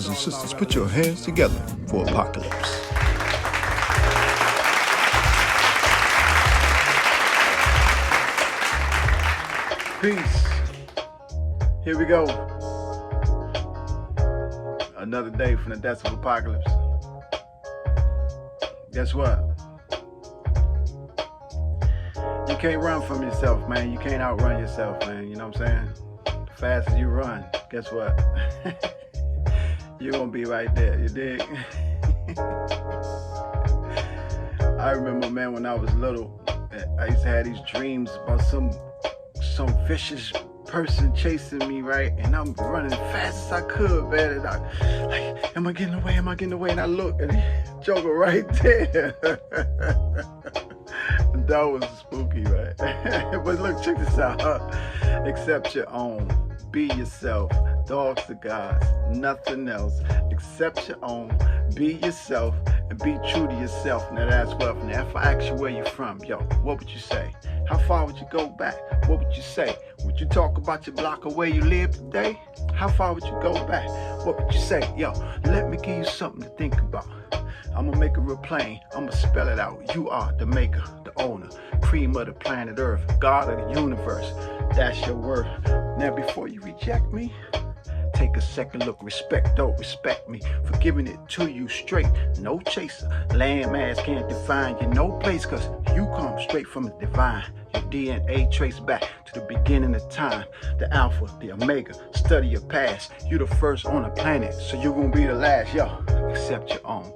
brothers and sisters, put your hands together for Apocalypse. Peace. Here we go. Another day from the deaths of Apocalypse. Guess what? You can't run from yourself, man. You can't outrun yourself, man. You know what I'm saying? The faster you run, guess what? You're gonna be right there, you dig? I remember, man, when I was little, I used to have these dreams about some vicious person chasing me, right? And I'm running fast as I could, man. And I, like, am I getting away? Am I getting away? And I look, and Joker right there. That was spooky, right? But look, check this out. Accept your own. Be yourself. Dogs to gods. Nothing else. Accept your own. Be yourself and be true to yourself. Now that's wealth. Now if I ask you where you're from, yo, what would you say? How far would you go back? What would you say? Would you talk about your block or where you live today? How far would you go back? What would you say? Yo, let me give you something to think about. I'm gonna make it real plain. I'm gonna spell it out. You are the maker, the owner, cream of the planet Earth, God of the universe. That's your word. Now before you reject me, take a second look. Respect, don't respect me for giving it to you straight. No chaser. Landmass can't define you. No place, cause you come straight from the divine. Your DNA traced back to the beginning of time. The Alpha, the Omega. Study your past. You the first on the planet, so you gonna be the last. Yo, accept your own.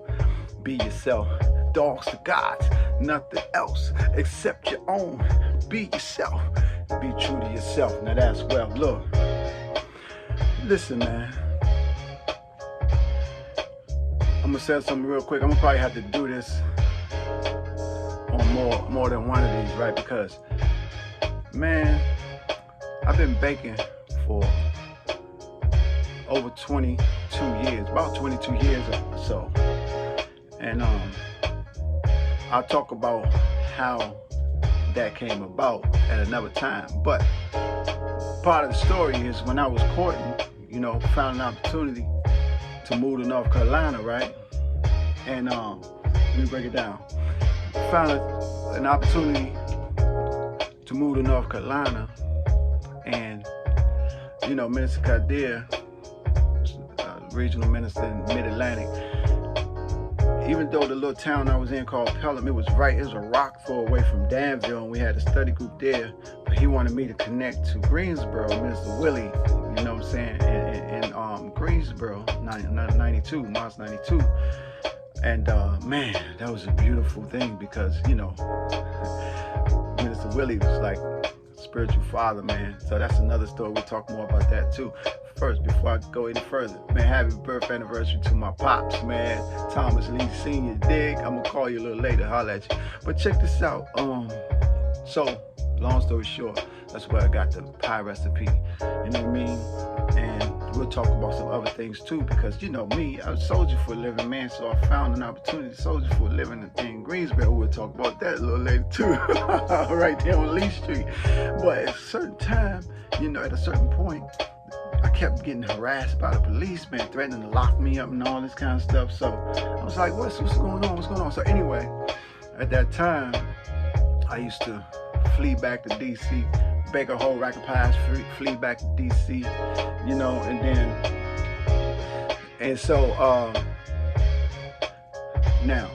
Be yourself. Dogs to gods. Nothing else. Accept your own. Be yourself. Be true to yourself. Now that's well. Look. Listen, man. I'm gonna say something real quick. I'm gonna probably have to do this on more than one of these, right? Because, man, I've been baking for over 22 years, about 22 years or so. And I'll talk about how that came about at another time. But part of the story is when I was courting, you know, found an opportunity to move to North Carolina, right? And let me break it down. Found an opportunity to move to North Carolina, and you know, Minister Kadir, regional minister in Mid-Atlantic, even though the little town I was in called Pelham, it was a rock throw away from Danville, and we had a study group there, but he wanted me to connect to Greensboro, Minister Willie, you know what I'm saying, in Greensboro, 92, Mars 92. And man, that was a beautiful thing because, you know, Minister Willie was like spiritual father, man. So that's another story. We'll talk more about that too. First, before I go any further, man, happy birthday anniversary to my pops, man. Thomas Lee Sr. Dig. I'm gonna call you a little later, holla at you. But check this out. So long story short, that's where I got the pie recipe. You know what I mean? And we'll talk about some other things too, because you know me, I was a soldier for a living, man. So I found an opportunity to soldier for a living in Greensboro. We'll talk about that a little later too, right there on Lee Street. But at a certain time, you know, at a certain point, I kept getting harassed by the police, man, threatening to lock me up and all this kind of stuff. So I was like, what's going on? What's going on? So anyway, at that time, I used to flee back to DC, bake a whole rack of pies, flee back to DC, you know, and so now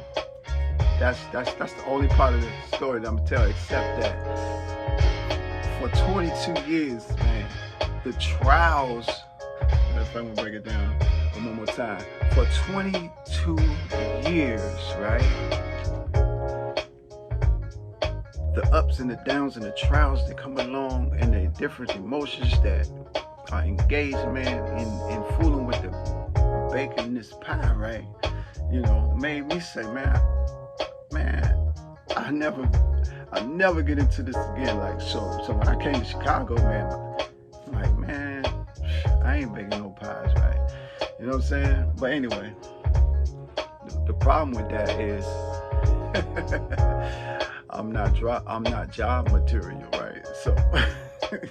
that's the only part of the story that I'm gonna tell, except that for 22 years, man, the trials, if I'm gonna break it down one more time, for 22 years, right? The ups and the downs and the trials that come along and the different emotions that are engaged, man, in fooling with the baking this pie, right? You know, made me say, man, I never get into this again. Like, so when I came to Chicago, man, I'm like, man, I ain't baking no pies, right? You know what I'm saying? But anyway, the problem with that is I'm not job material, right? So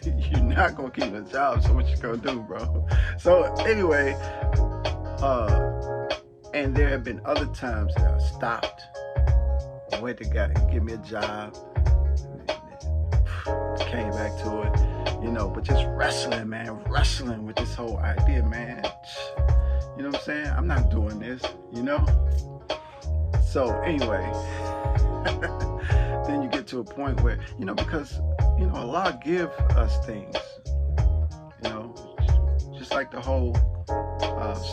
you're not gonna keep a job, so what you gonna do, bro? So anyway, And there have been other times that I stopped, went to give me a job, came back to it, but just wrestling, man, wrestling with this whole idea, man. You know what I'm saying? I'm not doing this, So anyway, then you get to a point where, because, Allah give us things, just like the whole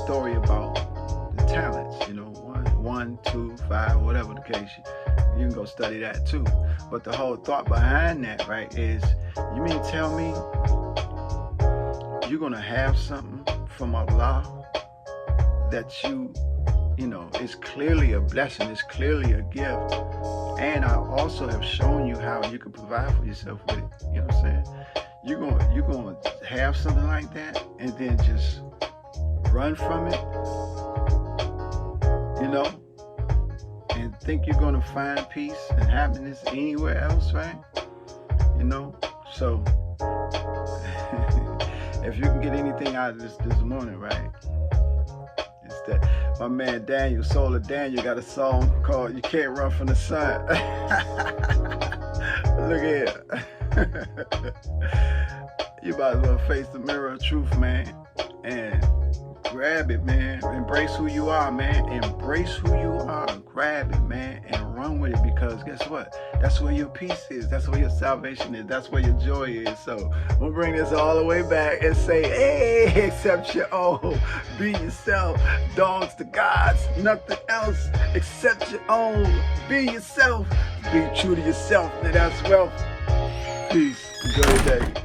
story about the talents, 1, 2, 5, whatever the case. You can go study that too. But the whole thought behind that, right, is you mean tell me you're going to have something from Allah that is clearly a blessing, it's clearly a gift. And I also have shown you how you can provide for yourself with it. You know what I'm saying? You're going to have something like that and then just run from it, and think you're going to find peace and happiness anywhere else, right? So if you can get anything out of this morning, right, it's that my man Daniel, Soul of Daniel, got a song called You Can't Run From the Sun. Look here. You might as well face the mirror of truth, man, and grab it, man. Embrace who you are, man. Embrace who you are. Grab it, man, and run with it, because guess what? That's where your peace is. That's where your salvation is. That's where your joy is. So we'll bring this all the way back and say, hey, accept your own. Be yourself. Dogs to gods. Nothing else. Accept your own. Be yourself. Be true to yourself. And that's wealth. Peace. Enjoy your day.